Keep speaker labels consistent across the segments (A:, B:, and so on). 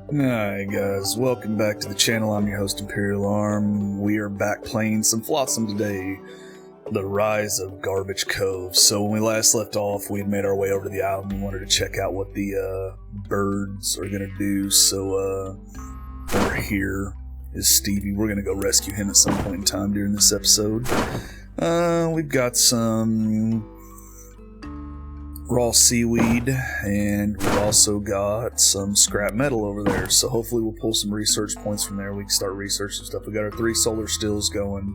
A: Alright guys, welcome back to the channel. I'm your host Imperial Arm. We are back playing some Flotsam today. The Rise of Garbage Cove. So when we last left off, we had made our way over to the island. We wanted to check out what the birds are going to do. So over here is Stevie. We're going to go rescue him at some point in time during this episode. We've got some raw seaweed, and we've also got some scrap metal over there, so hopefully we'll pull some research points from there. We can start researching stuff. We got our 3 solar stills going,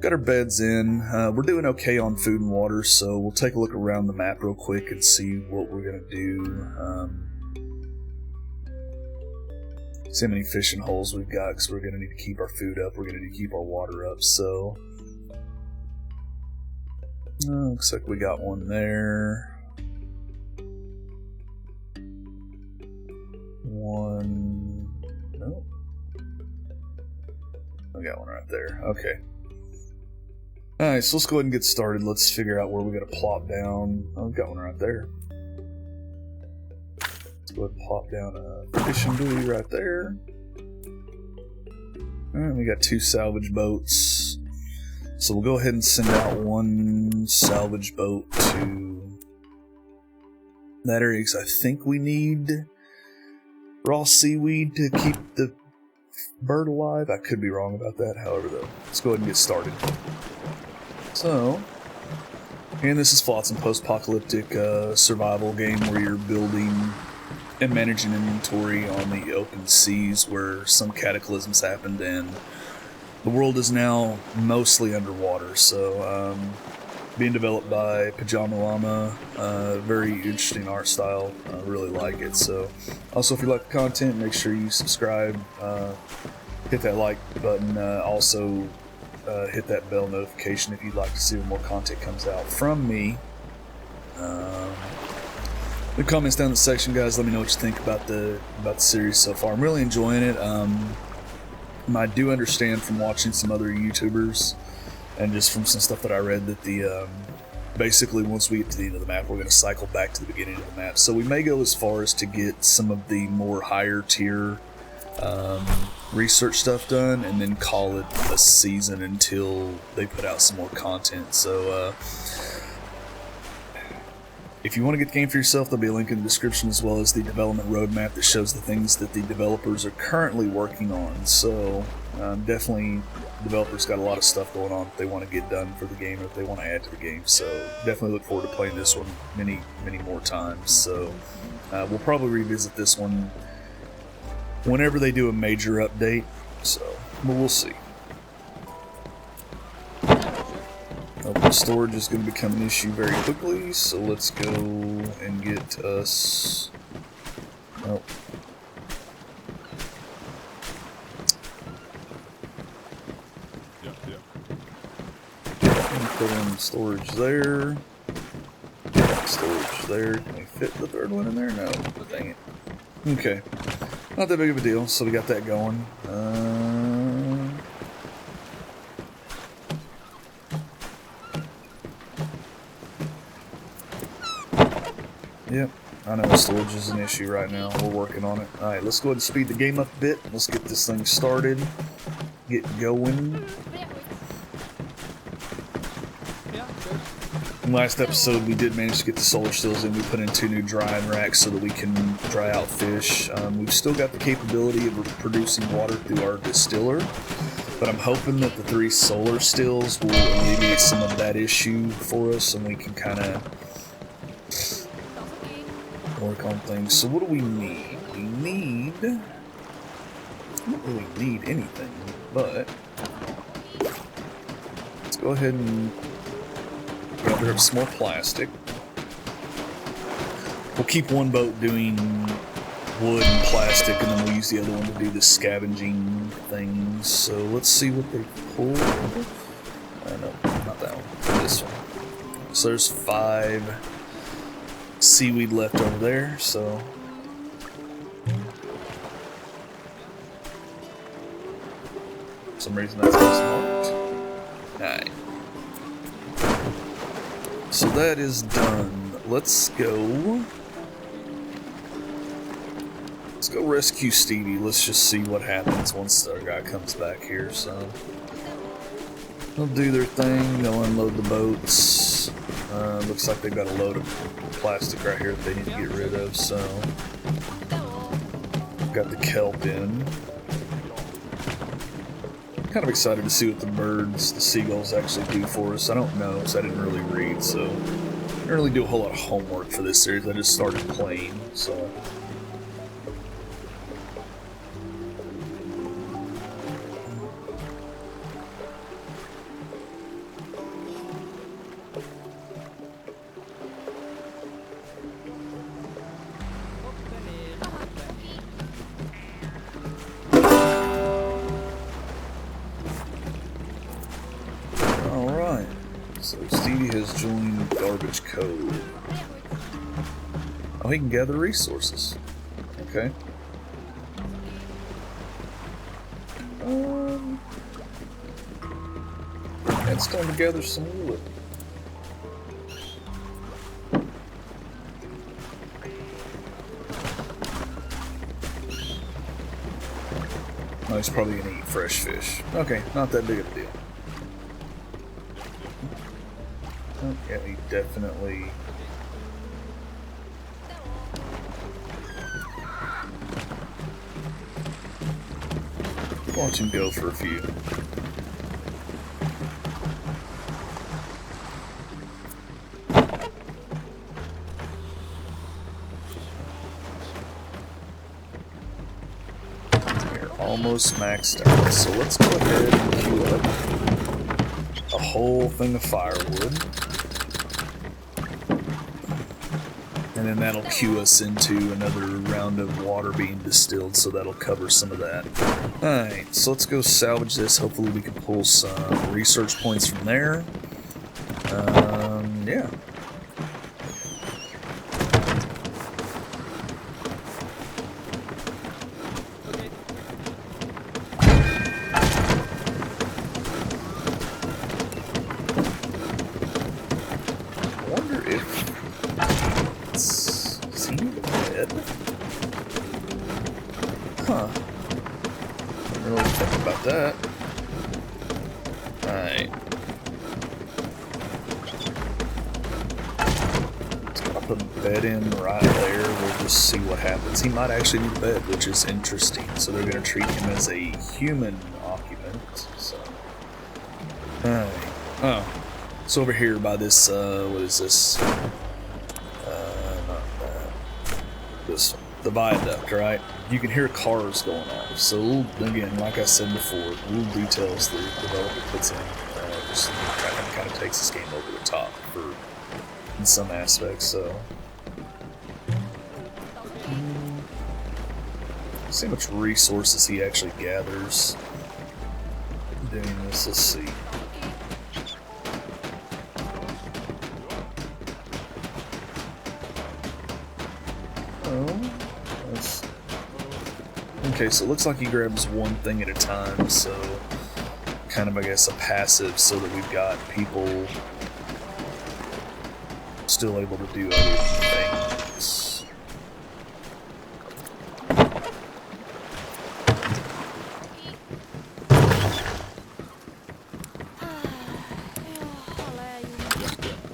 A: got our beds in. We're doing okay on food and water, so we'll take a look around the map real quick and see what we're gonna do. See how many fishing holes we've got, because we're gonna need to keep our food up, we're gonna need to keep our water up. So looks like we got one there. One. Nope. I got one right there. Okay. Alright, so let's go ahead and get started. Let's figure out where we're going to plop down. Oh, I've got one right there. Let's go ahead and plop down a fishing buoy right there. Alright, we got 2 salvage boats. So we'll go ahead and send out one salvage boat to that area, because I think we need raw seaweed to keep the bird alive. I could be wrong about that, however, though. Let's go ahead and get started. So, and this is Flotsam Post-apocalyptic survival game where you're building and managing inventory on the open seas where some cataclysms happened and the world is now mostly underwater. So, being developed by Pajama Llama, very interesting art style. I really like it. So, also if you like the content, make sure you subscribe, hit that like button. Also, hit that bell notification if you'd like to see when more content comes out from me. The comments down in the section, guys. Let me know what you think about the series so far. I'm really enjoying it. I do understand from watching some other YouTubers and just from some stuff that I read that the basically once we get to the end of the map, we're going to cycle back to the beginning of the map. So we may go as far as to get some of the more higher tier research stuff done and then call it a season until they put out some more content. So if you want to get the game for yourself, there'll be a link in the description, as well as the development roadmap that shows the things that the developers are currently working on. So definitely, developers got a lot of stuff going on that they want to get done for the game, or if they want to add to the game. So definitely look forward to playing this one many more times. So we'll probably revisit this one whenever they do a major update. So we'll see. Open storage is going to become an issue very quickly, so let's go and get us. Oh. Put in storage there. Storage there. Can we fit the third one in there? No. Dang it. Okay. Not that big of a deal, so we got that going. Yep, I know storage is an issue right now. We're working on it. Alright, let's go ahead and speed the game up a bit. Let's get this thing started. Get going. In last episode, we did manage to get the solar stills in. We put in 2 new drying racks so that we can dry out fish. We've still got the capability of producing water through our distiller, but I'm hoping that the 3 solar stills will alleviate some of that issue for us, and we can kind of work on things. So what do we need? We need... I don't really need anything, but let's go ahead and gather up some more plastic. We'll keep one boat doing wood and plastic, and then we'll use the other one to do the scavenging things. So let's see what they pulled. No, not that one. This one. So there's 5 seaweed left over there, so for some reason that's marked. Alright. So that is done. Let's go Let's go rescue Stevie. Let's just see what happens once our guy comes back here. So they'll do their thing. They'll unload the boats. Looks like they've got a load of plastic right here that they need to get rid of. So got the kelp in. Kind of excited to see what the birds, the seagulls, actually do for us. I don't know, because I didn't really read, so I didn't really do a whole lot of homework for this series. I just started playing, so. So Stevie has joined Garbage Cove. Oh, he can gather resources. Okay. It's time to gather some wood. Oh, he's probably gonna eat fresh fish. Okay, not that big of a deal. Oh, yeah, he definitely... Watch him go for a few. We're almost maxed out, so let's go ahead and queue up a whole thing of firewood. And then that'll cue us into another round of water being distilled, so that'll cover some of that. Alright, so let's go salvage this. Hopefully we can pull some research points from there. Yeah. I wonder if... Is he dead? Huh. Didn't really think about that. Alright. Let's pop a bed in right there. We'll just see what happens. He might actually need a bed, which is interesting. So they're going to treat him as a human occupant. So. Alright. Oh. It's over here by this, what is this? The viaduct, right? You can hear cars going off. So again, like I said before, little details the developer puts in just kind of takes this game over the top in some aspects. So see how much resources he actually gathers doing this. Let's see. Okay, so it looks like he grabs one thing at a time, so kind of, I guess, a passive, so that we've got people still able to do other things.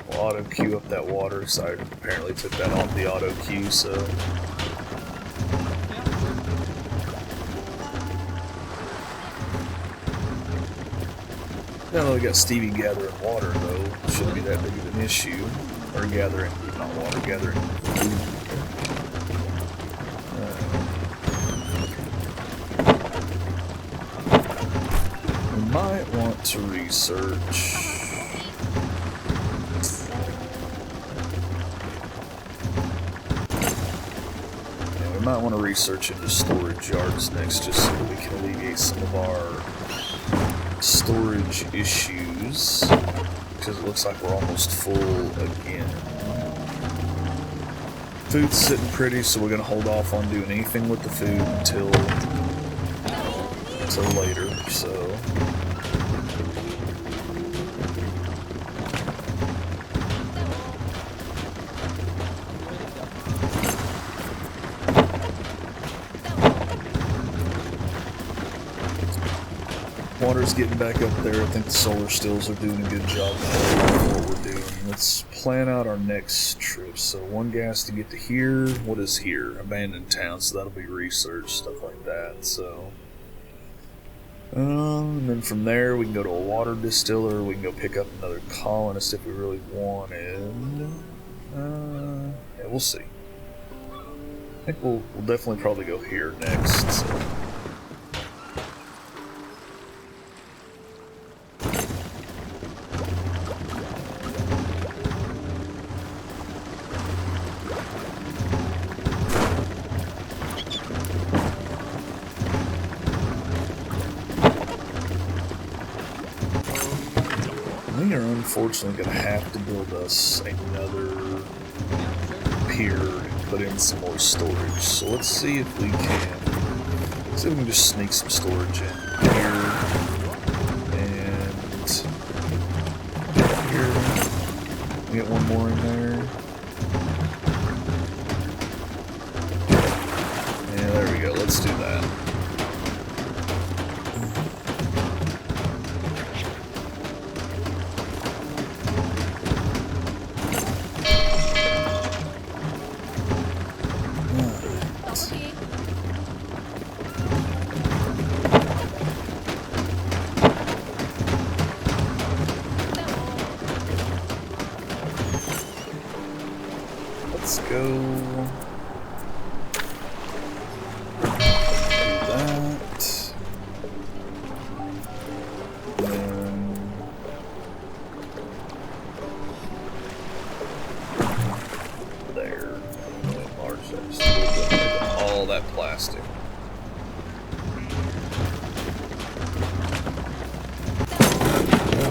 A: We'll auto queue up that water, so I apparently took that off the auto queue, so... Now that we got Stevie gathering water, though, shouldn't be that big of an issue. Or gathering, not water, gathering food. We might want to research. Yeah, we might want to research into storage yards next, just so that we can alleviate some of our storage issues, because it looks like we're almost full again. Food's sitting pretty, so we're going to hold off on doing anything with the food until later, so... Water's getting back up there. I think the solar stills are doing a good job of what we're doing. Let's plan out our next trip. So 1 gas to get to here. What is here? Abandoned town, so that'll be research, stuff like that. So, and then from there we can go to a water distiller. We can go pick up another colonist if we really wanted. Yeah, we'll see. I think we'll definitely probably go here next. So. We are unfortunately going to have to build us another pier and put in some more storage. So let's see if we can. See if we can just sneak some storage in here and here. We get one more in there. Yeah, there we go. Let's do that. Let's go do that. And there. Enlarge that just a little bit. All that plastic.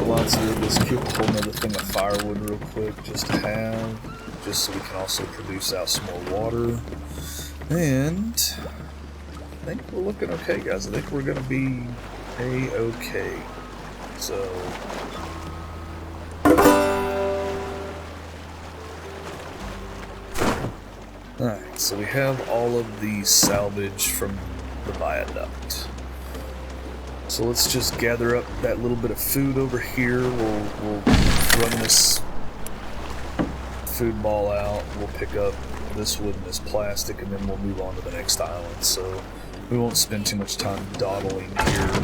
A: Lots of this cute whole another thing of firewood real quick just to have. Just so we can also produce out some more water. And I think we're looking okay, guys. I think we're going to be A-okay. So alright, so we have all of the salvage from the viaduct. So let's just gather up that little bit of food over here. We'll run this food ball out, we'll pick up this wood and this plastic, and then we'll move on to the next island. So we won't spend too much time dawdling here.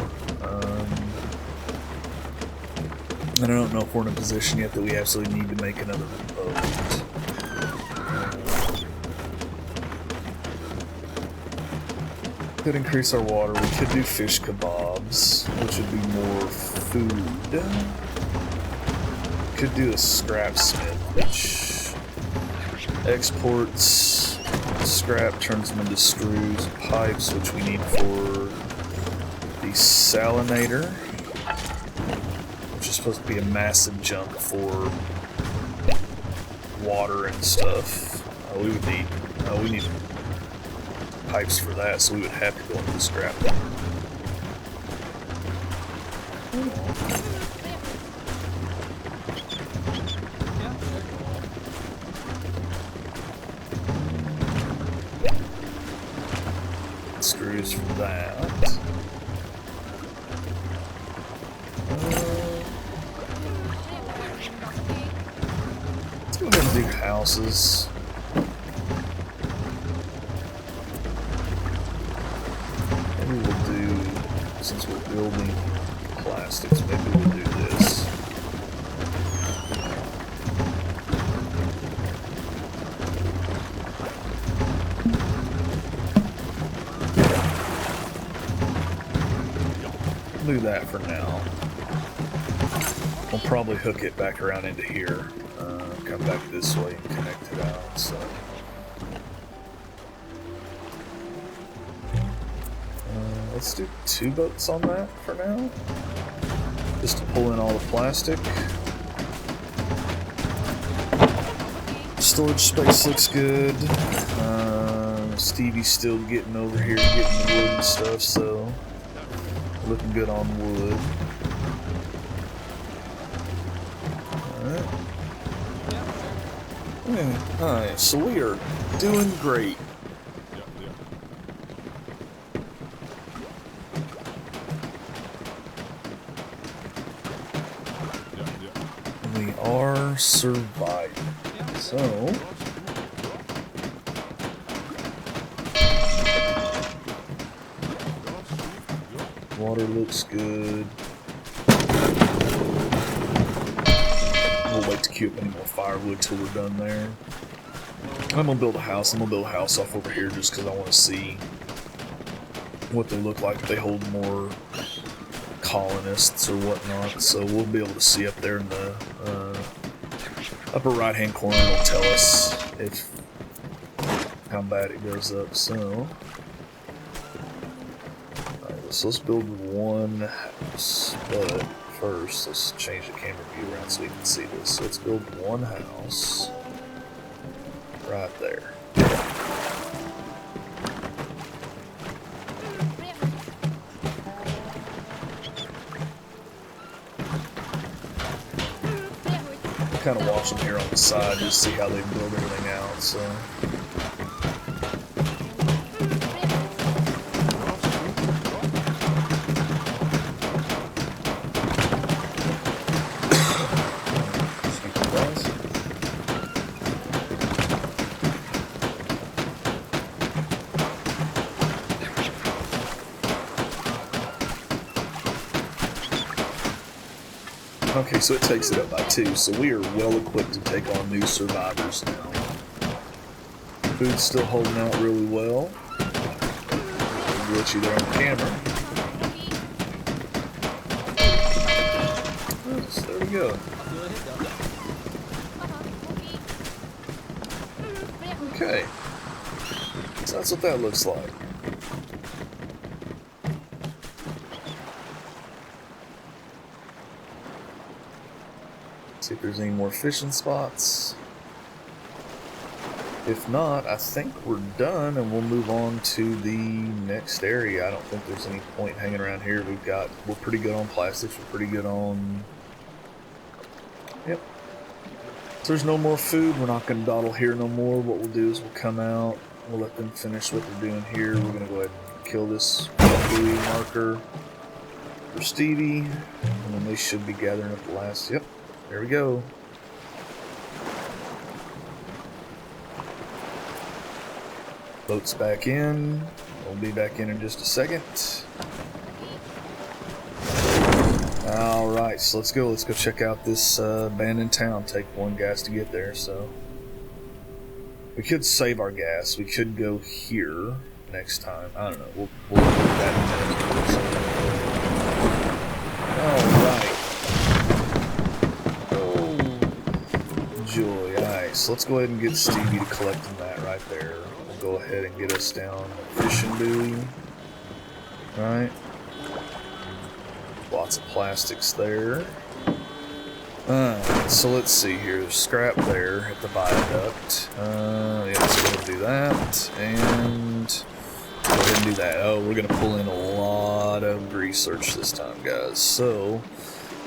A: And I don't know if we're in a position yet that we absolutely need to make another boat. Could increase our water. We could do fish kebabs, which would be more food. Could do a scrap smith, which exports scrap, turns them into screws and pipes, which we need for the salinator, which is supposed to be a massive jump for water and stuff. We need pipes for that, so we would have to go into the scrap. Screws for that. Let's go ahead and do houses. Maybe we'll do, since we're building plastics, maybe we'll do this. Do that for now. We'll probably hook it back around into here, come back this way and connect it out. So let's do 2 boats on that for now, just to pull in all the plastic. Storage space looks good. Stevie's still getting over here, getting the wood and stuff, so looking good on wood. Alright. Yeah, alright, so we are doing great. surviving. So water looks good. We'll wait to queue up any more firewood till we're done there. I'm gonna build a house. I'm gonna build a house off over here just because I want to see what they look like if they hold more colonists or whatnot. So we'll be able to see up there in the upper right hand corner. It'll tell us if how bad it goes up. So, alright, so let's build one house. But first, let's change the camera view around so we can see this. So let's build one house right there. Kind of watch them here on the side just see how they build everything out. So okay, so it takes it up by 2, so we are well equipped to take on new survivors now. Food's still holding out really well. Glitchy there on the camera. So there we go. Okay, so that's what that looks like. See if there's any more fishing spots. If not, I think we're done and we'll move on to the next area. I don't think there's any point hanging around here. We're pretty good on plastics, we're pretty good on... Yep. So there's no more food, we're not going to dawdle here no more. What we'll do is we'll come out, we'll let them finish what they're doing here. We're going to go ahead and kill this buoy marker for Stevie, and then they should be gathering up the last... Yep. There we go. Boat's back in. We'll be back in just a second. Alright, so let's go. Let's go check out this abandoned town. Take 1 gas to get there, so. We could save our gas. We could go here next time. I don't know. We'll do that in a minute. Alright. Joy. Alright, so let's go ahead and get Stevie to collecting that right there. We'll go ahead and get us down a fishing buoy. Alright. Lots of plastics there. So let's see here. There's scrap there at the viaduct. Yeah, let's go ahead and do that. And go ahead and do that. Oh, we're going to pull in a lot of research this time, guys. So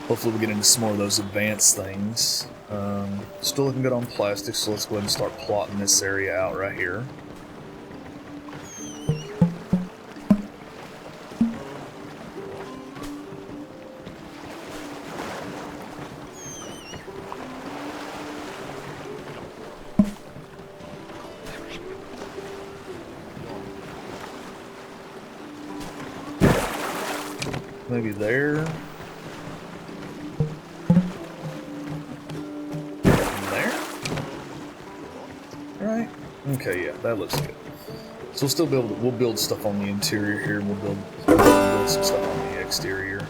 A: hopefully we'll get into some more of those advanced things. Still looking good on plastic, so let's go ahead and start plotting this area out right here. Maybe there. Okay, yeah, that looks good. So we'll still we'll build stuff on the interior here, and we'll build some stuff on the exterior.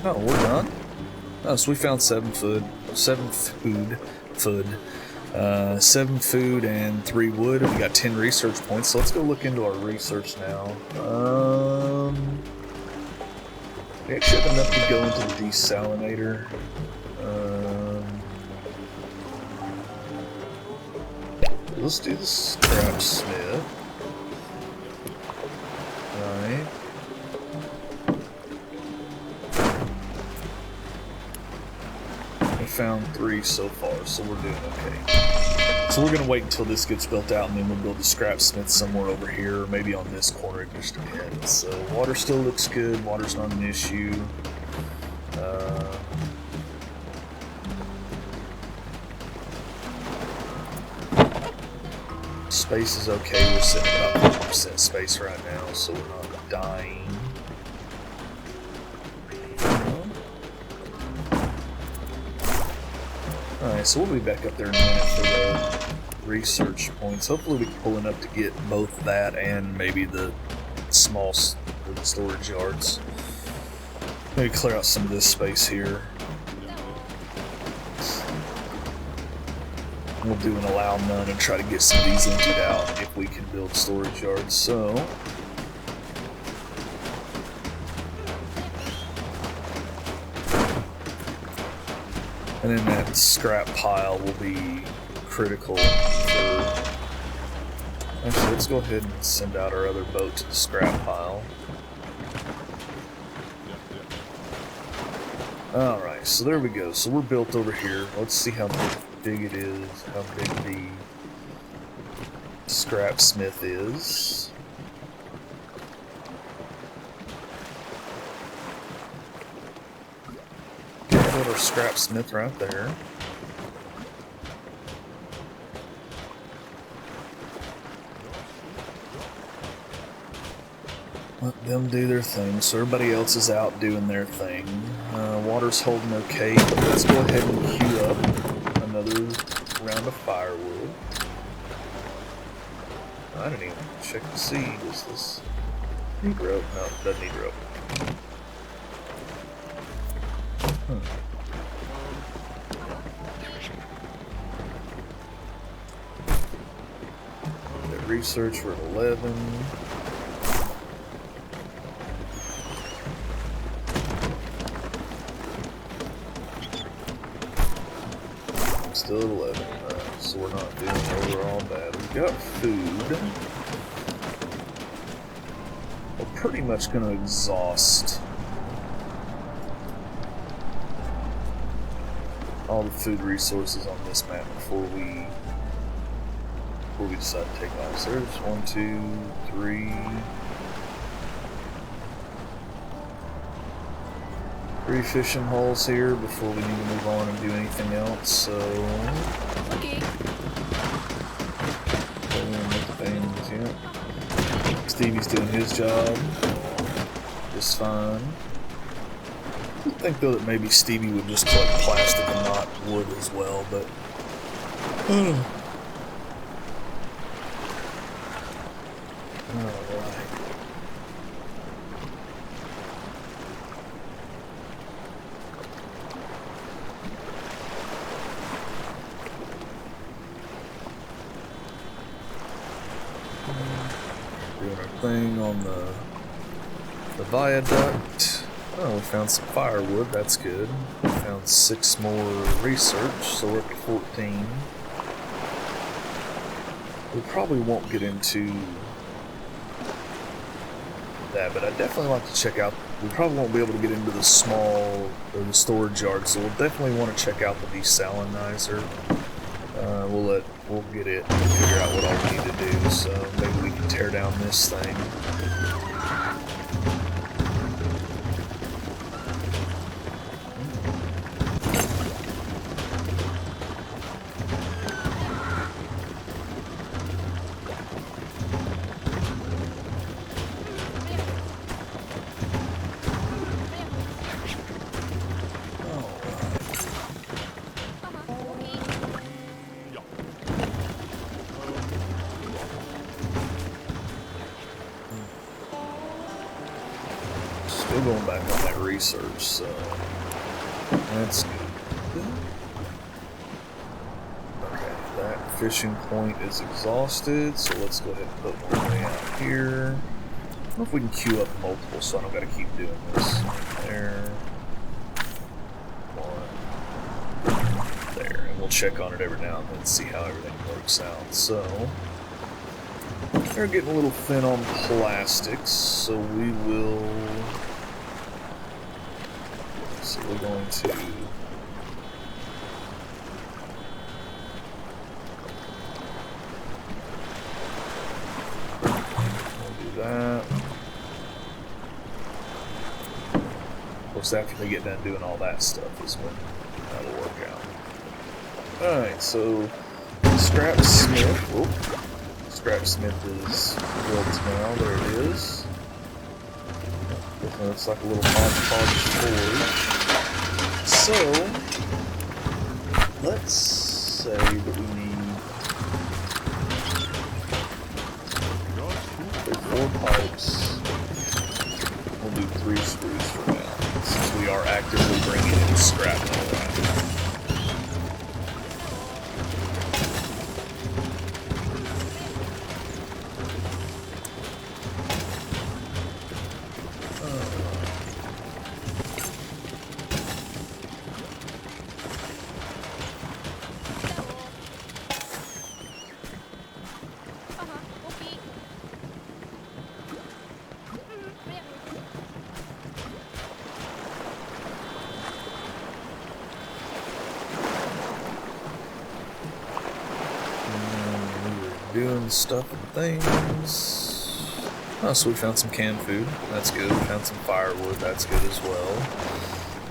A: Oh, we're done. Oh, so we found 7 food, 7 food and 3 wood, and we got 10 research points. So let's go look into our research now. We actually have enough to go into the desalinator. Let's do the scrap smith. Alright. We found 3 so far, so we're doing okay. So we're going to wait until this gets built out, and then we'll build the scrap smith somewhere over here, or maybe on this corner, it just depends. So water still looks good, water's not an issue. Space is okay. We're sitting about 50% space right now, so we're not dying. Alright, so we'll be back up there in a minute for the research points. Hopefully we can pull enough to get both that and maybe the small storage yards. Maybe clear out some of this space here. We'll do an allow none and try to get some of these emptied out if we can build storage yards. So and then that scrap pile will be critical for... Actually, let's go ahead and send out our other boat to the scrap pile. Alright, so there we go. So we're built over here. Let's see how big it is, how big the scrap smith is. Got our scrap smith right there. Let them do their thing. So everybody else is out doing their thing. Water's holding okay, but let's go ahead and queue up another round of firewood. I didn't even check to see. Does this need rope? No, it doesn't need rope. Research for 11. Still at 11. So we're not doing overall bad. We've got food. We're pretty much going to exhaust all the food resources on this map before we decide to take off. So there's 1, 2, 3. 3 fishing holes here before we need to move on and do anything else. So
B: Okay.
A: Things, yeah. Stevie's doing his job just fine. I think though that maybe Stevie would just collect plastic and not wood as well, but doing our thing on the viaduct. Oh, we found some firewood, that's good. We found 6 more research, so we're up to 14. We probably won't get into that, but I'd definitely like to check out. We probably won't be able to get into the small or the storage yard, so we'll definitely want to check out the desalinizer. We'll get it and figure out what all we need to do. So maybe we can tear down this thing. Still going back on that research, so that's good. Okay, that fishing point is exhausted, so let's go ahead and put one way out here. I don't know if we can queue up multiple, so I don't gotta keep doing this. There. One. There. And we'll check on it every now and then, see how everything works out. So they're getting a little thin on plastics, so we will... So we're going to we'll do that. course, after they get done doing all that stuff is when that'll work out. Alright, so Scrap Smith. Whoop. Scrap Smith is built now. There it is. Definitely looks like a little hodgepodge forge. So, let's say that we need 4 pipes. We'll do 3 screws for now, since we are actively bringing in scrap metal right now. Doing stuff and things. Oh, so we found some canned food. That's good. We found some firewood. That's good as well.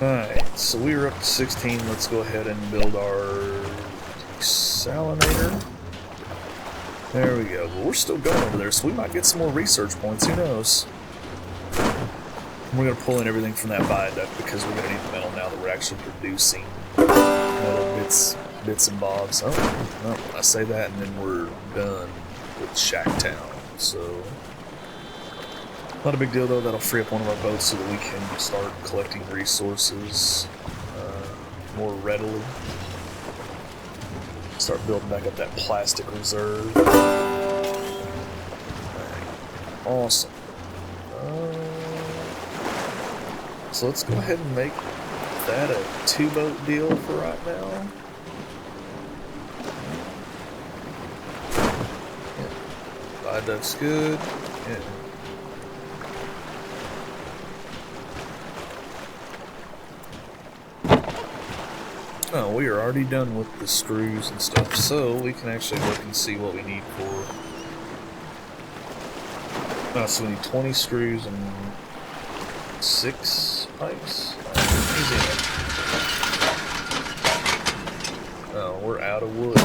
A: Alright, so we are up to 16. Let's go ahead and build our desalinator. There we go. But we're still going over there, so we might get some more research points. Who knows? We're going to pull in everything from that viaduct because we're going to need the metal now that we're actually producing metal bits and bobs. Oh, no, I say that and then we're done with Shacktown. So, not a big deal though. That'll free up one of our boats so that we can start collecting resources more readily. Start building back up that plastic reserve. Awesome. So let's go ahead and make that a 2-boat deal for right now. Yeah. Viaduct's good. Yeah. Oh, we are already done with the screws and stuff, so we can actually look and see what we need for. Oh, so we need 20 screws and 6 pipes. Easy enough. Oh, we're out of wood.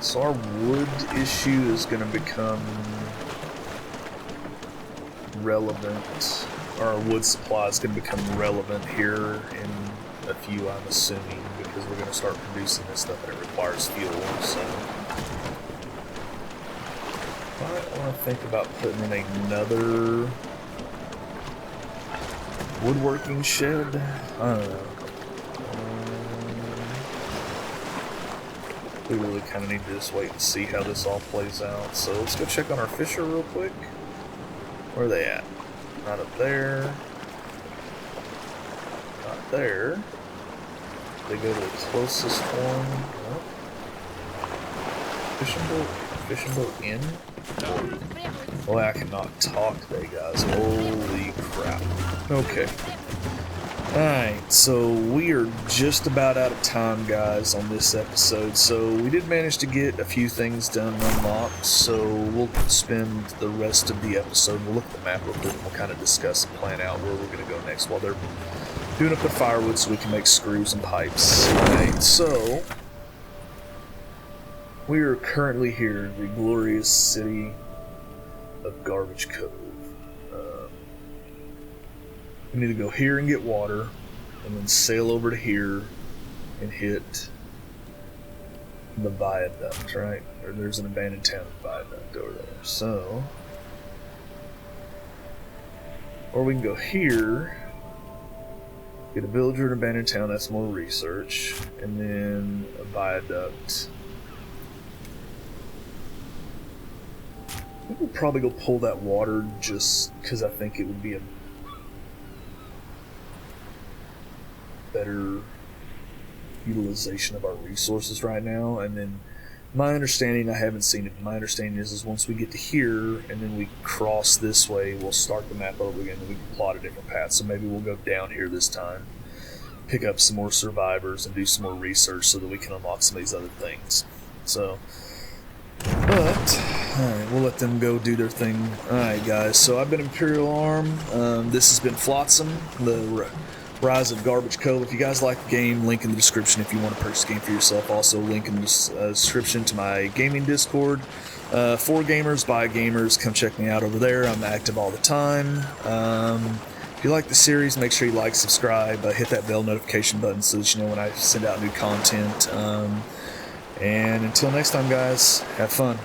A: So our wood issue is going to become relevant, or our wood supply is going to become relevant here in a few, I'm assuming, because we're going to start producing this stuff and it requires fuel, so I want to think about putting in another woodworking shed. I don't know. We really kind of need to just wait and see how this all plays out. So let's go check on our fisher real quick. Where are they at? Not up there. Not there. They go to the closest one. Nope. Fishing boat in. Boy, I cannot talk today, guys. Holy crap. Okay. Alright, so we are just about out of time, guys, on this episode. So we did manage to get a few things done and unlocked, so we'll spend the rest of the episode. We'll look at the map real quick and we'll kind of discuss and plan out where we're going to go next while they're doing up the firewood so we can make screws and pipes. Alright, so we are currently here in the glorious city of Garbage Cove. We need to go here and get water, and then sail over to here and hit the viaduct, right? Or there's an abandoned town viaduct over there. So, or we can go here, get a villager in an abandoned town, that's more research, and then a viaduct. We'll probably go pull that water just because I think it would be a better utilization of our resources right now. And then my understanding, I haven't seen it, my understanding is once we get to here and then we cross this way, we'll start the map over again and we can plot a different path. So maybe we'll go down here this time, pick up some more survivors and do some more research so that we can unlock some of these other things. So, but alright, we'll let them go do their thing. Alright guys, so I've been Imperial Arm. This has been Flotsam, the Rise of Garbage Cove. If you guys like the game, link in the description if you want to purchase the game for yourself. Also, link in the description to my gaming Discord. For gamers, by gamers, come check me out over there. I'm active all the time. If you like the series, make sure you like, subscribe, hit that bell notification button so that you know when I send out new content. And until next time, guys, have fun.